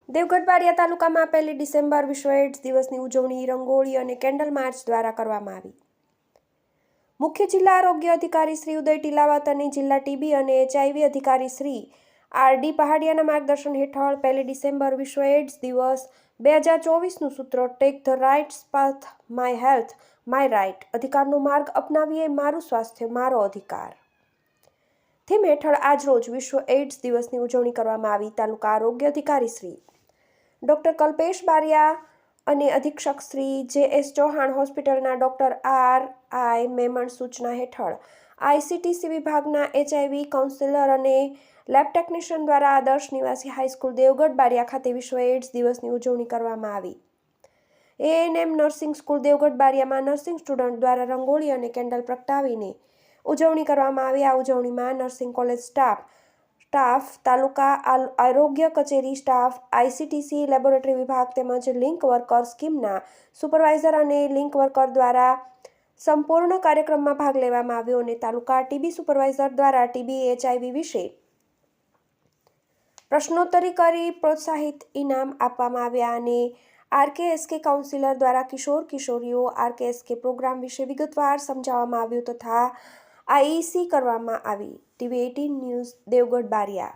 દેવગઢ બારિયા તાલુકામાં 1 ડિસેમ્બર વિશ્વ એઇડ્સ દિવસની ઉજવણી રંગોળી અને કેન્ડલ માર્ચ દ્વારા કરવામાં આવી। મુખ્ય જિલ્લા આરોગ્ય અધિકારી શ્રી ઉદય ટીલાવત અને જિલ્લા ટીબી અને HIV અધિકારી શ્રી RD પહાડિયાના માર્ગદર્શન હેઠળ 1 ડિસેમ્બર વિશ્વ એઇડ્સ દિવસ 2024નું સૂત્ર take the rights path, my health my right, અધિકારનો માર્ગ અપનાવીએ, મારું સ્વાસ્થ્ય મારો અધિકાર થીમ હેઠળ આજરોજ વિશ્વ એઇડ્સ દિવસની ઉજવણી કરવામાં આવી। તાલુકા આરોગ્ય અધિકારી શ્રી ડૉક્ટર કલ્પેશ બારિયા અને અધિક્ષક શ્રી JS ચૌહાણ, હોસ્પિટલના ડૉક્ટર RI મેમણ સૂચના હેઠળ ICTC વિભાગના HIV કાઉન્સિલર અને લેબ ટેકનિશિયન દ્વારા આદર્શ નિવાસી હાઈસ્કૂલ દેવગઢ બારિયા ખાતે વિશ્વ એઇડ્સ દિવસની ઉજવણી કરવામાં આવી। ANM નર્સિંગ સ્કૂલ દેવગઢ બારિયામાં નર્સિંગ સ્ટુડન્ટ દ્વારા રંગોળી અને કેન્ડલ પ્રગટાવીને ઉજવણી કરવામાં આવી। આ ઉજવણીમાં નર્સિંગ કોલેજ સ્ટાફ, તાલુકા આરોગ્ય કચેરી સ્ટાફ, ICTC લેબોરેટરી વિભાગ તેમજ લિંક વર્કર સ્કીમના સુપરવાઇઝર અને લિંક વર્કર દ્વારા સંપૂર્ણ કાર્યક્રમમાં ભાગ લેવામાં આવ્યો અને તાલુકા ટીબી સુપરવાઇઝર દ્વારા TB HIV વિશે પ્રશ્નોત્તરી કરી પ્રોત્સાહિત ઇનામ આપવામાં આવ્યા અને RKSK કાઉન્સિલર દ્વારા કિશોરીઓ RKSK પ્રોગ્રામ વિશે વિગતવાર સમજાવવામાં આવ્યું તથા IEC કરવામાં આવી। TV18 news Devgadh Bariya.